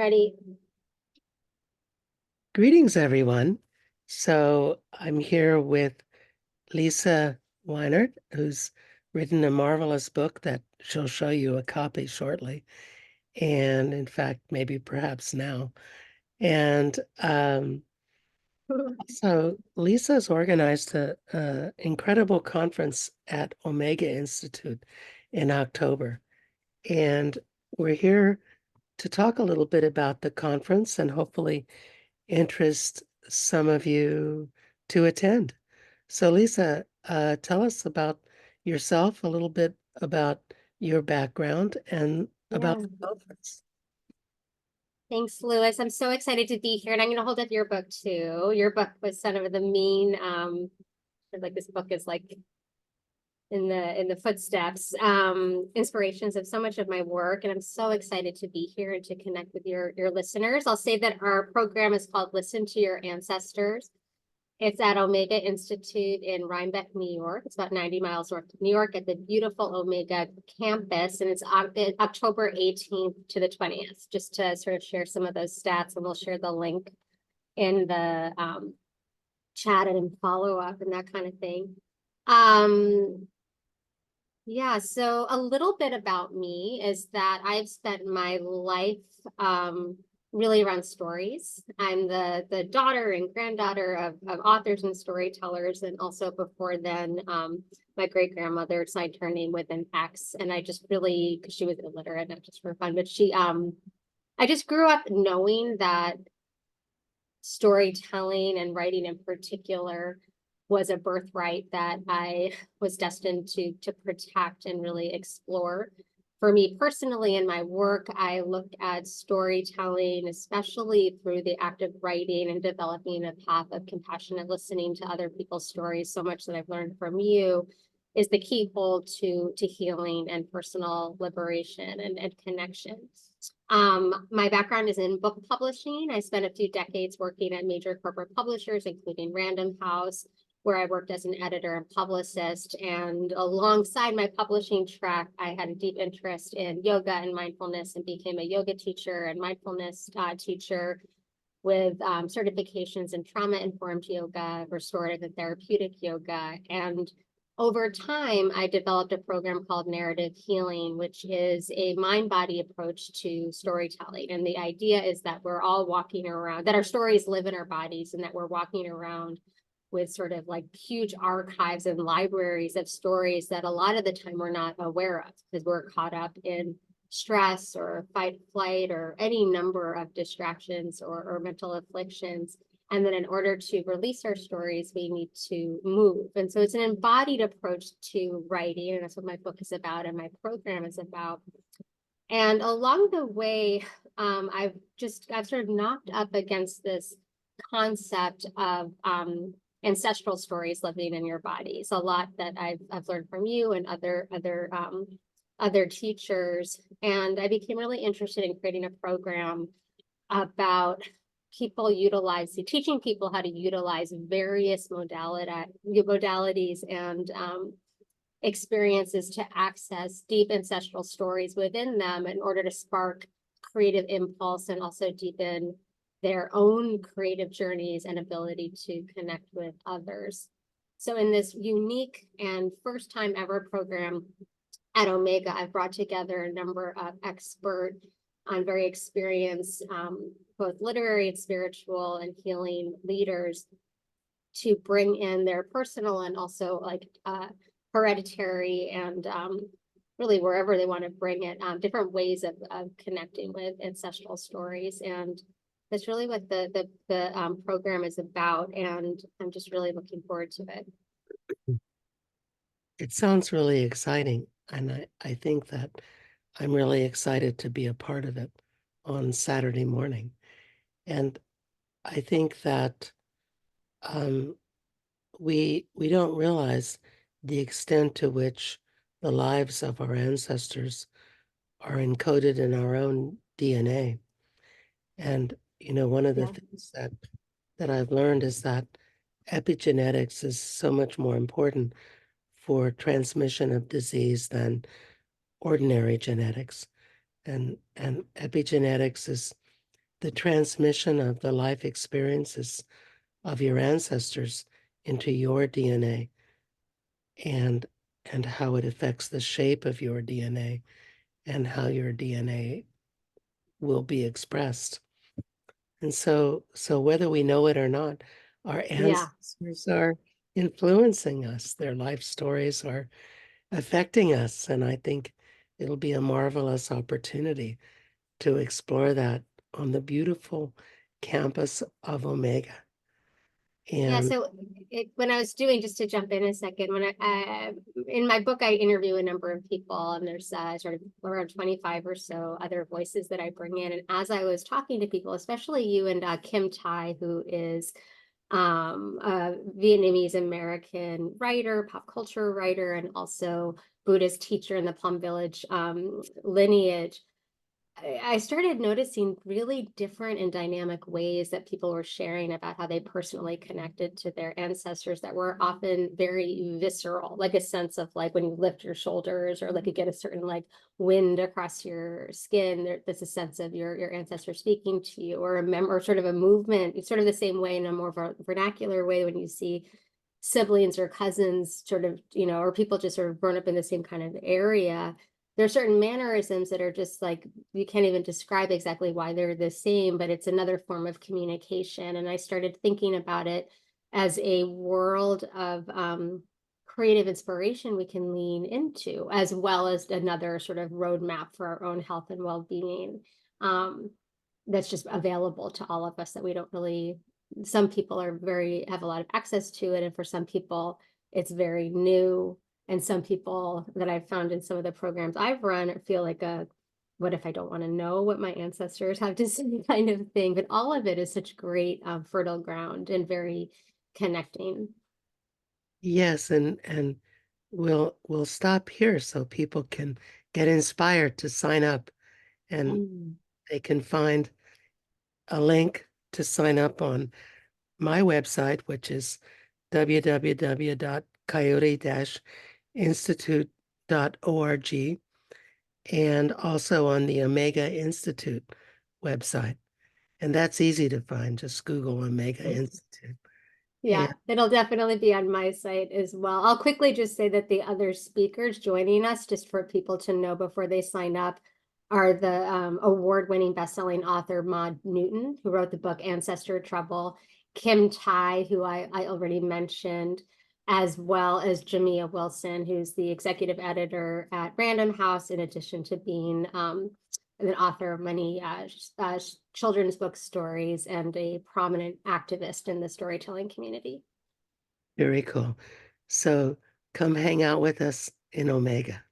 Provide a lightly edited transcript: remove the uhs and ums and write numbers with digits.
Ready? Greetings, everyone. So I'm here with Lisa Weinert, who's written a marvelous book that she'll show you a copy shortly, and in fact, maybe perhaps now. And so Lisa's organized a incredible conference at Omega Institute in October, and we're here to talk a little bit about the conference and hopefully interest some of you to attend. So, Lisa, tell us about yourself, a little bit about your background and about Yeah. the conference. Thanks, Lewis. I'm so excited to be here, and I'm going to hold up your book too. Your book was sort of the main, like this book is like in the footsteps, inspirations of so much of my work, and I'm so excited to be here and to connect with your listeners. I'll say that our program is called Listen to Your Ancestors. It's at Omega Institute in Rhinebeck, New York. It's about 90 miles north of New York at the beautiful Omega campus. And it's October 18th to the 20th, just to sort of share some of those stats. And we'll share the link in the chat and follow up and that kind of thing. Yeah, so a little bit about me is that I've spent my life really around stories. I'm the daughter and granddaughter of authors and storytellers, and also before then, my great grandmother signed her name with an X, and I just really, because she was illiterate, not just for fun, but I just grew up knowing that storytelling and writing in particular was a birthright that I was destined to protect and really explore. For me personally, in my work, I look at storytelling, especially through the act of writing and developing a path of compassionate listening to other people's stories. So much that I've learned from you is the keyhole to healing and personal liberation and connection. My background is in book publishing. I spent a few decades working at major corporate publishers, including Random House, where I worked as an editor and publicist. And alongside my publishing track, I had a deep interest in yoga and mindfulness and became a yoga teacher and mindfulness teacher with certifications in trauma-informed yoga, restorative and therapeutic yoga. And over time, I developed a program called Narrative Healing, which is a mind-body approach to storytelling. And the idea is that we're all walking around, that our stories live in our bodies, and that we're walking around with sort of like huge archives and libraries of stories that a lot of the time we're not aware of because we're caught up in stress or fight, flight, or any number of distractions or mental afflictions. And then in order to release our stories, we need to move. And so it's an embodied approach to writing. And that's what my book is about and my program is about. And along the way, I've sort of knocked up against this concept of ancestral stories living in your bodies. A lot that I've learned from you and other teachers. And I became really interested in creating a program about teaching people how to utilize various modalities and experiences to access deep ancestral stories within them in order to spark creative impulse and also deepen their own creative journeys and ability to connect with others. So in this unique and first time ever program at Omega, I've brought together a number of expert on very experienced, both literary and spiritual and healing leaders to bring in their personal and also like hereditary and really wherever they want to bring it, different ways of connecting with ancestral stories. And that's really what the program is about. And I'm just really looking forward to it. It sounds really exciting, and I think that I'm really excited to be a part of it on Saturday morning. And I think that we don't realize the extent to which the lives of our ancestors are encoded in our own DNA. And one of the Yeah. things that I've learned is that epigenetics is so much more important for transmission of disease than ordinary genetics. And epigenetics is the transmission of the life experiences of your ancestors into your DNA, and how it affects the shape of your DNA and how your DNA will be expressed. And so whether we know it or not, our Yeah. ancestors are influencing us. Their life stories are affecting us. And I think it'll be a marvelous opportunity to explore that on the beautiful campus of Omega. Yeah, And so when I was doing, just to jump in a second, when in my book, I interview a number of people, and there's sort of around 25 or so other voices that I bring in. And as I was talking to people, especially you and Kim Tai, who is a Vietnamese American writer, pop culture writer, and also Buddhist teacher in the Plum Village lineage, I started noticing really different and dynamic ways that people were sharing about how they personally connected to their ancestors that were often very visceral, like a sense of like when you lift your shoulders or like you get a certain like wind across your skin, there's a sense of your ancestor speaking to you, or a or sort of a movement. It's sort of the same way in a more vernacular way when you see siblings or cousins sort of, or people just sort of grown up in the same kind of area. There are certain mannerisms that are just like, you can't even describe exactly why they're the same, but it's another form of communication. And I started thinking about it as a world of creative inspiration we can lean into, as well as another sort of roadmap for our own health and well-being, that's just available to all of us, that we don't really, some people have a lot of access to it. And for some people, it's very new. And some people that I've found in some of the programs I've run feel like what if I don't want to know what my ancestors have to say kind of thing. But all of it is such great fertile ground and very connecting. yes, and we'll stop here so people can get inspired to sign up, and they can find a link to sign up on my website, which is www.coyote-institute.org, and also on the Omega Institute website. And that's easy to find. Just Google Omega Institute. Yeah, And it'll definitely be on my site as well. I'll quickly just say that the other speakers joining us, just for people to know before they sign up, are the award-winning best-selling author Maud Newton, who wrote the book Ancestor Trouble, Kim Tai, who I already mentioned, as well as Jamia Wilson, who's the executive editor at Random House, in addition to being an author of many children's book stories and a prominent activist in the storytelling community. very cool. So come hang out with us in Omega.